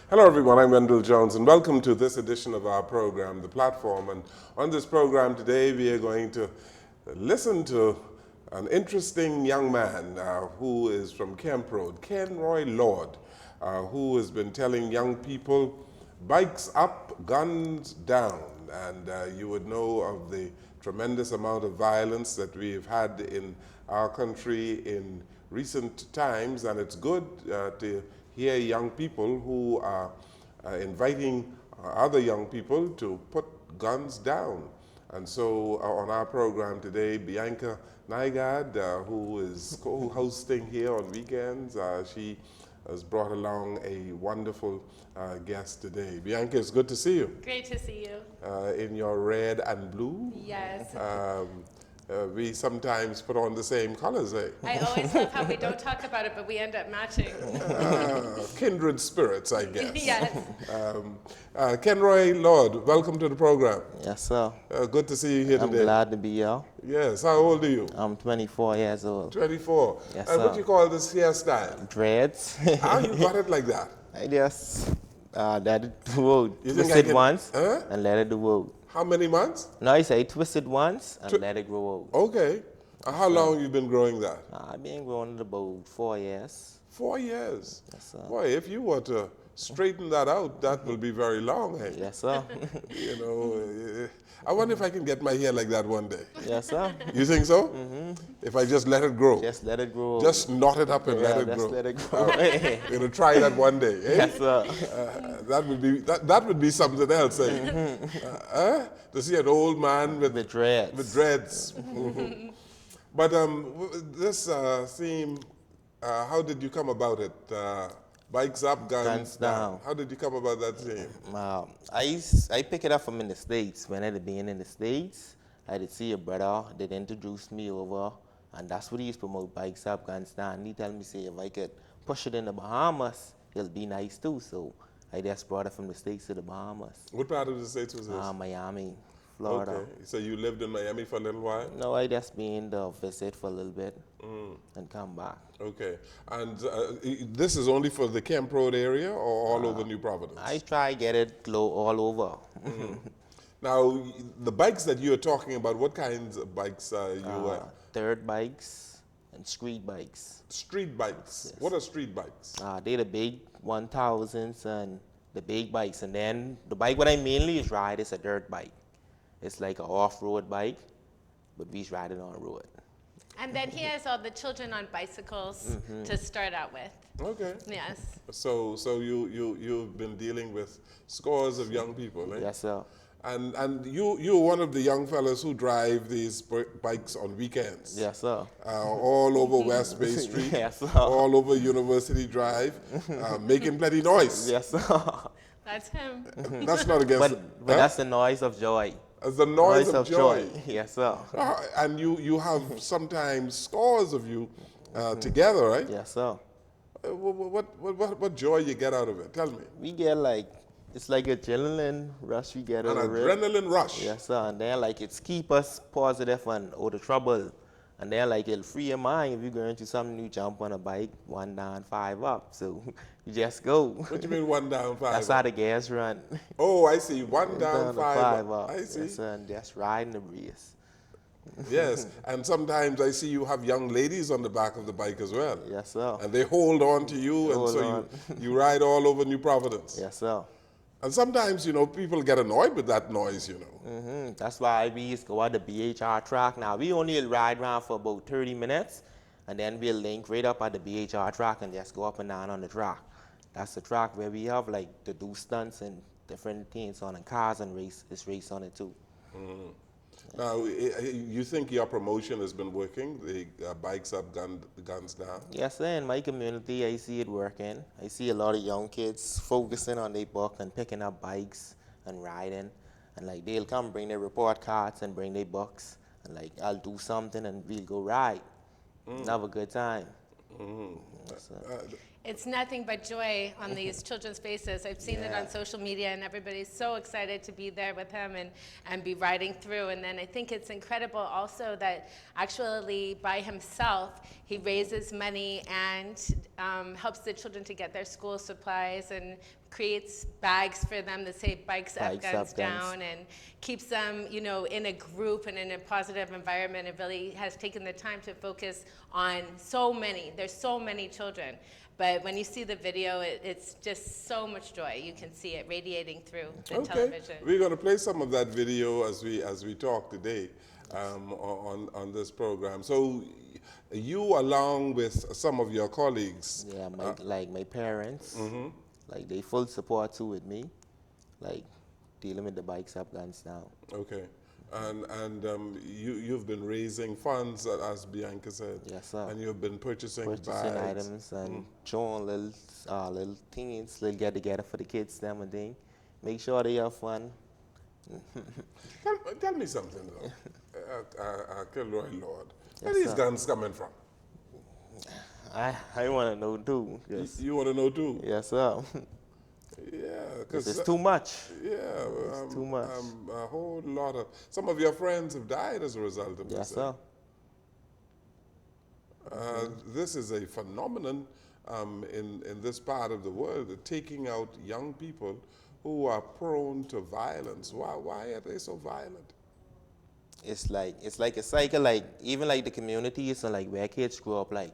Hello everyone, I'm Wendell Jones and welcome to this edition of our program, The Platform. And on this program today we are going to listen to an interesting young man who is from Kenroy, Kenroy, who has been telling young people, bikes up, guns down. And you would know of the tremendous amount of violence that we've had in our country in recent times, and it's good to hear young people who are inviting other young people to put guns down. And so on our program today, Bianca Nygard, who is co-hosting here on weekends, she has brought along a wonderful guest today. Bianca, it's good to see you. Great to see you. In your red and blue. Yes. We sometimes put on the same colors, eh? I always love how we don't talk about it, but we end up matching. Kindred spirits, I guess. Yes. Kenroy Lord, welcome to the program. Yes, sir. Good to see you here today. I'm glad to be here. Yes, how old are you? I'm 24 years old. 24. Yes, What sir. do you call this hairstyle? Dreads. How you got it like that? I just let it do You think I twist it can- once Huh? and let it do. How many months? No, I say twist it once and let it grow out. Okay. How long you been growing that? I've been growing it about 4 years. 4 years. Yes, sir. Boy, if you were to straighten that out, that will be very long, hey? Yes, sir. You know, I wonder if I can get my hair like that one day. Yes, sir. You think so? If I just let it grow? Just let it grow. Just knot it up and let it just grow. let it grow. You're gonna try that one day, eh? Yes, sir. That would be something else, eh? To see an old man with Dreads. with dreads. But this theme, how did you come about it? Bikes up, guns down. How did you come about that theme? I pick it up from in the States. When I had been in the States, I did see a brother that introduced me over, and that's what he used to promote, bikes up, guns down. And he told me, say, if I could push it in the Bahamas, it'll be nice too. So I just brought it from the States to the Bahamas. What part of the States was this? Miami, Florida. Okay, so you lived in Miami for a little while? No, I just been to visit for a little bit and come back. Okay, and this is only for the Camp Road area or all over New Providence? I try get it all over. Now, the bikes that you're talking about, what kinds of bikes you Dirt bikes and street bikes. Street bikes. Yes. What are street bikes? They're the big 1000s and the big bikes. And then the bike what I mainly is ride is a dirt bike. It's like an off-road bike, but we ride it on the road. And then he has all the children on bicycles to start out with. Okay. Yes. So you've been dealing with scores of young people, eh? Yes, sir. And you're one of the young fellas who drive these bikes on weekends. Yes, sir. All over West Bay Street. Yes, sir. All over University Drive, making plenty noise. Yes, sir. That's him. That's not against. But that's the noise of joy. It's the noise of joy. Yes, sir. And you have sometimes scores of you together, right? Yes, sir. What joy you get out of it? Tell me. We get like, it's like adrenaline rush we get An out of it. adrenaline rush. Yes, sir. And then like it's keep us positive and out of trouble. And then like it'll free your mind if you're going to something, you jump on a bike, 1 down, 5 up. So you just go. What do you mean 1 down, 5 That's up? how the gas run. Oh, I see. 1 down, 5 up. I see. Yes, sir. And just riding the breeze. Yes, and sometimes I see you have young ladies on the back of the bike as well. Yes, sir. And they hold on to you, and Hold so on. you ride all over New Providence. Yes, sir. And sometimes, people get annoyed with that noise, That's why we used to go on the BHR track. Now, we only ride around for about 30 minutes, and then we'll link right up at the BHR track and just go up and down on the track. That's the track where we have like to do stunts and different things on, and cars and race on it too. Now, you think your promotion has been working, the Bikes Up, Guns Down? Yes, sir. In my community, I see it working. I see a lot of young kids focusing on their book and picking up bikes and riding. And like they'll come bring their report cards and bring their books. And like I'll do something and we'll go ride. And have a good time. Yes, sir. It's nothing but joy on these children's faces. I've seen it on social media, and everybody's so excited to be there with him and be riding through. And then I think it's incredible also that actually by himself, he raises money and helps the children to get their school supplies and creates bags for them that say Bikes Up, Guns Down, and keeps them, you know, in a group and in a positive environment. It really has taken the time to focus on there's so many children. But when you see the video, it's just so much joy. You can see it radiating through the television. We're going to play some of that video as we talk today on this program. So you, along with some of your colleagues. Yeah, my parents, like they full support too with me, like dealing with the Bikes Up, Guns Down. Okay. And you've been raising funds, as Bianca said. Yes, sir. And you've been purchasing bags. Items and showing little things, little get together for the kids, them and thing. Make sure they have fun. Tell me something though, Kenroy Lord. Where Yes, these sir. guns coming from? I want to know too. Yes. You want to know too? Yes, sir. Yeah, Because it's too much. Yeah, It's too much. A whole lot of. Some of your friends have died as a result of Yes, this. sir. This is a phenomenon in this part of the world, taking out young people who are prone to violence. Why are they so violent? It's like a cycle. Like even like the communities and like where kids grow up. Like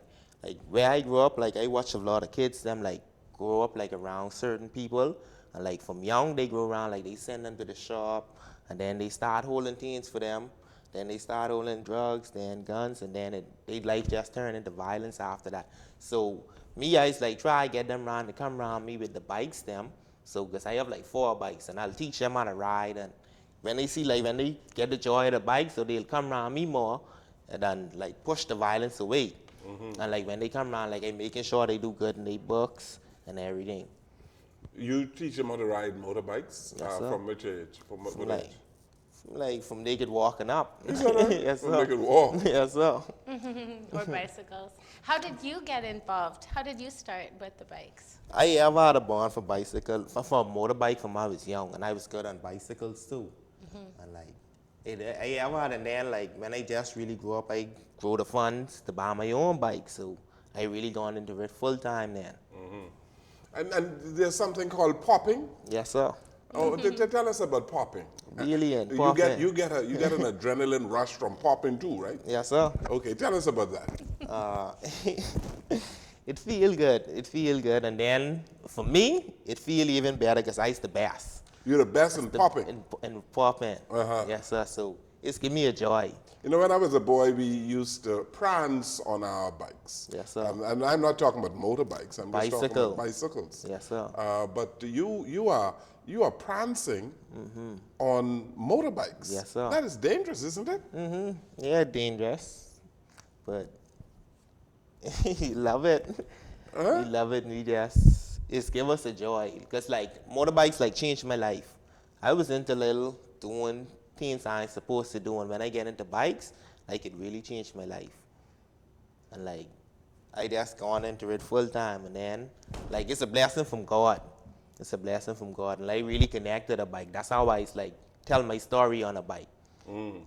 where I grew up, like I watch a lot of kids. Them like grow up like around certain people, and like from young they grow around. Like they send them to the shop, and then they start holding things for them. Then they start holding drugs, then guns, and then their life just turn into violence after that. So me, I just like try to get them around to come around me with the bikes them. So because I have like 4 bikes, and I'll teach them how to ride. And when they see when they get the joy of the bike, so they'll come around me more, and then like push the violence away. And like when they come around, like I'm making sure they do good in their books and everything. You teach them how to ride motorbikes. Yes, sir. From which age? From what Like, age? like from naked walking up. Is that right? Yes, From sir. they could walk. Yes, sir. Or bicycles. How did you get involved? How did you start with the bikes? I have had a bond for motorbike from I was young, and I was good on bicycles too. And like, I have had, and then like when I just really grew up, I grew the funds to buy my own bike, so I really gone into it full time then. And there's something called popping. Yes, sir. Oh, tell us about popping. Really, and You get an adrenaline rush from popping too, right? Yes, sir. Okay, tell us about that. It feel good. It feel good, and then for me, it feel even better because I's the best. You're the best in popping. In popping. Uh-huh. Yes, sir. So it's give me a joy. You know, when I was a boy, we used to prance on our bikes. Yes, sir. And I'm not talking about motorbikes. I'm just talking about bicycles. Yes, sir. But you are prancing on motorbikes. Yes, sir. That is dangerous, isn't it? Yeah, dangerous, but you love it. You love it, and it's give us a joy. Because like motorbikes like changed my life. I was into little doing things I ain't supposed to do, and when I get into bikes, like it really changed my life. And like I just gone into it full time, and then like it's a blessing from God. It's a blessing from God, and I really connected a bike. That's how I like tell my story on a bike.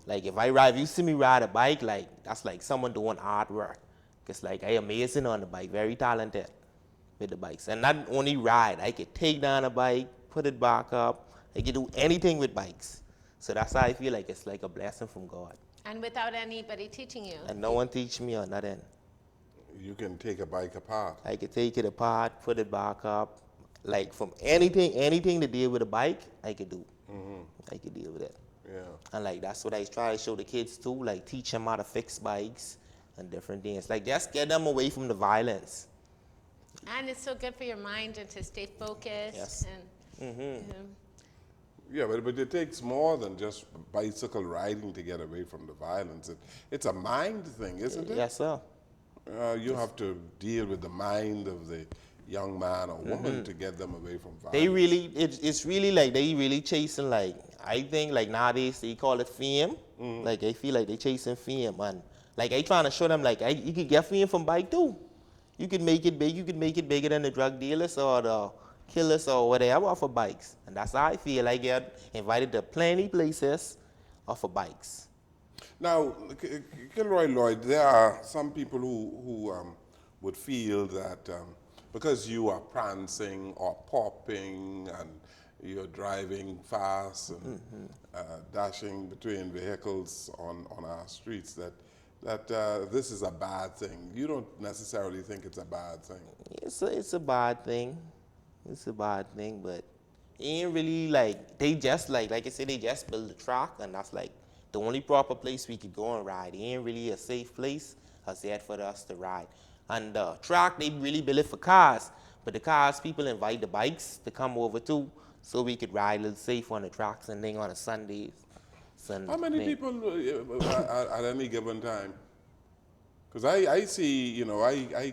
Like if you see me ride a bike, like that's like someone doing artwork. Cause like I amazing on the bike, very talented with the bikes. And not only ride, I could take down a bike, put it back up. I could do anything with bikes. So that's how I feel like it's like a blessing from God. And without anybody teaching you. And no one teach me or nothing. You can take a bike apart. I could take it apart, put it back up. Like from anything to deal with a bike, I could do. I could deal with it. Yeah. And like that's what I try to show the kids too, like teach them how to fix bikes and different things. Like just get them away from the violence. And it's so good for your mind and to stay focused. Yes. And, Yeah, but it takes more than just bicycle riding to get away from the violence. It's a mind thing, isn't it? Yes, sir. You have to deal with the mind of the young man or woman to get them away from violence. They really, it's really like they really chasing like, I think like nowadays they call it fame. Like they feel like they chasing fame, and like I trying to show them like you could get fame from bike too. You could make it big. You could make it bigger than the drug dealers or the killers or whatever off of bikes. And that's how I feel. I get invited to plenty places off of bikes. Now, Kenroy Lloyd, there are some people who would feel that because you are prancing or popping and you're driving fast and dashing between vehicles on our streets, that this is a bad thing. You don't necessarily think it's a bad thing. It's a bad thing. It's a bad thing, but it ain't really like, they just like I said, they just build the track, and that's like the only proper place we could go and ride. It ain't really a safe place as yet for us to ride. And the track, they really build it for cars, but the cars, people invite the bikes to come over too, so we could ride a little safe on the tracks and then on a Sundays. How many people at any given time? Because I see, you know, I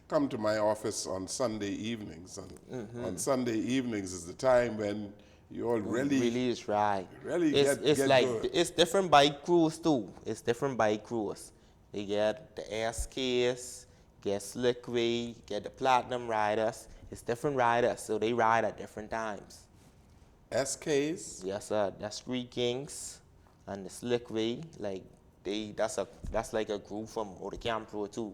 come to my office on Sunday evenings, and on Sunday evenings is the time when you all really is right. really It's get like good. it's different bike crews too. It's different bike crews. They get the SKs, get Slickway, get the Platinum riders. It's different riders, so they ride at different times. SKs? Yes, sir. The Street Kings and the Slickway, like that's like a group from the Camp Pro too.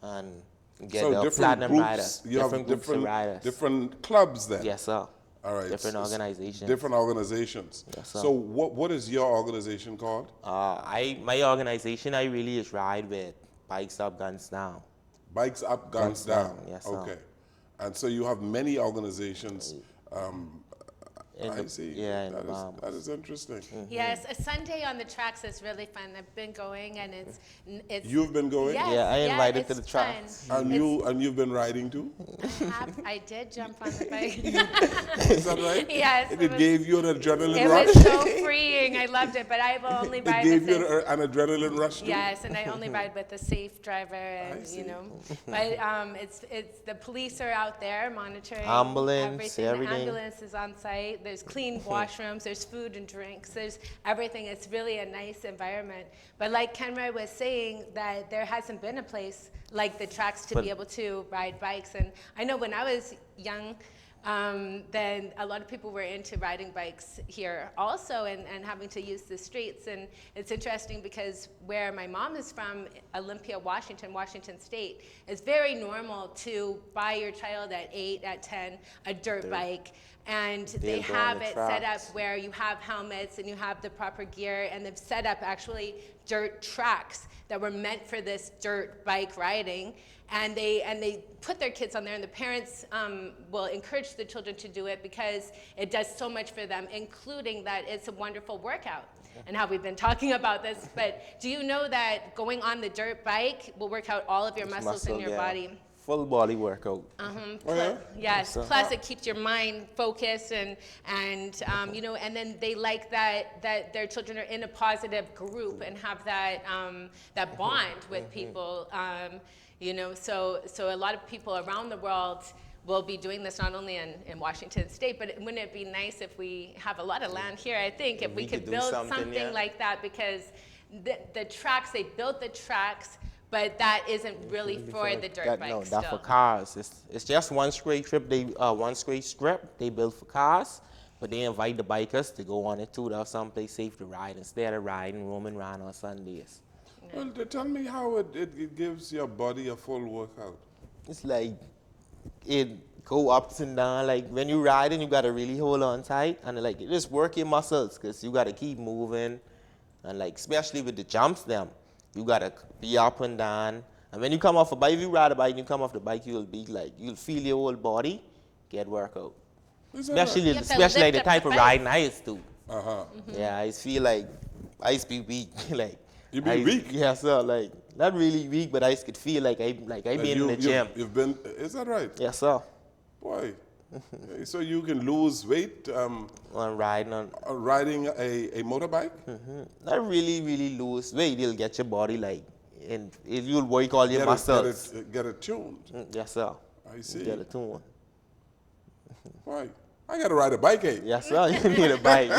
And get So the different Platinum groups, riders. you have Groups of riders. different clubs then? Yes, sir. All right. Different organizations. Different organizations. Yes, sir. So what is your organization called? My organization, I really is ride with Bikes Up, Guns Down. Bikes Up, Guns Guns Down. Down, yes, sir. Okay. And so you have many organizations. I see. Yeah, in That is interesting. Yes, a Sunday on the tracks is really fun. I've been going, and it's. You've been going? Yes, Yeah, I invited to it's the tracks. fun. And you've been riding too? I did jump on the bike. Is that right? Yes. It gave you an adrenaline It rush? was so freeing. I loved it, but I will only It ride gave with you an adrenaline rush too? Yes, and I only ride with a safe driver, and see. you know, but it's the police are out there monitoring Ambulance, everything. everything. The ambulance is on site. There's clean washrooms. There's food and drinks. There's everything. It's really a nice environment. But like Kenroy was saying, that there hasn't been a place like the tracks to be able to ride bikes. And I know when I was young, then a lot of people were into riding bikes here also, and having to use the streets. And it's interesting because where my mom is from, Olympia, Washington State, it's very normal to buy your child at 8, at 10, a dirt bike. And they go on have the it set up tracks. where you have helmets and you have the proper gear, and they've set up actually dirt tracks that were meant for this dirt bike riding. And they put their kids on there, and the parents will encourage the children to do it because it does so much for them, including that it's a wonderful workout. And how we've been talking about this, but do you know that going on the dirt bike will work out all of your muscles in your body? Full body workout. Yes, plus it keeps your mind focused, and you know, and then they like that their children are in a positive group and have that that bond with people. You know, so a lot of people around the world will be doing this, not only in Washington State, but wouldn't it be nice if we have a lot of land here? I think if we could do build something, yeah. like that, because the tracks, they built the tracks, but that isn't really for the dirt bikes. No, that's for cars. It's just one straight strip. One straight strip they built for cars, but they invite the bikers to go on it too. That's someplace safe to ride instead of riding roaming around on Sundays. Well, tell me how it gives your body a full workout. It's like it go ups and down. Like when you riding, you gotta really hold on tight, and like it just work your muscles, cause you gotta keep moving, and like especially with the jumps, you gotta be up and down. And when you come off a bike, if you ride a bike and you come off the bike, you'll feel your whole body get workout. Especially have to like lift the up type the of bike. riding I used to. Mm-hmm. Yeah, I just feel like I used to be weak. like You be weak? Yeah, sir. Like not really weak, but I could feel like I been in the gym. You've been, is that right? Yes, sir. Boy, So you can lose weight On riding on, riding a motorbike? not really lose weight. You'll get your body like, and you'll work all your muscles. Get it tuned. Yes, sir. I see. Get a tune. Why? I got to ride a bike, eh? Yes, sir. You need a bike.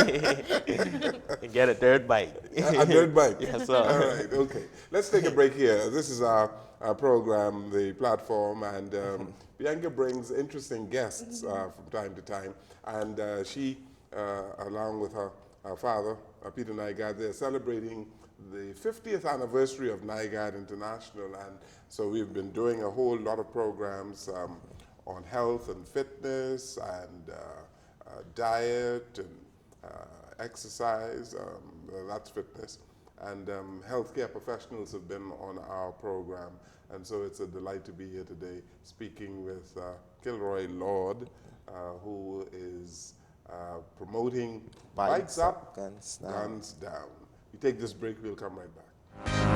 Get a dirt bike. A dirt bike. Yes, sir. All right, okay. Let's take a break here. This is our program, The Platform, and Bianca brings interesting guests from time to time. And she, along with her father, Peter Nygard, they're celebrating the 50th anniversary of Nygard International. And so we've been doing a whole lot of programs on health and fitness and diet and exercise, that's fitness, and healthcare professionals have been on our program, and so it's a delight to be here today speaking with Kenroy Lord, who is promoting Bikes Up, Guns Guns Down. We take this break, we'll come right back.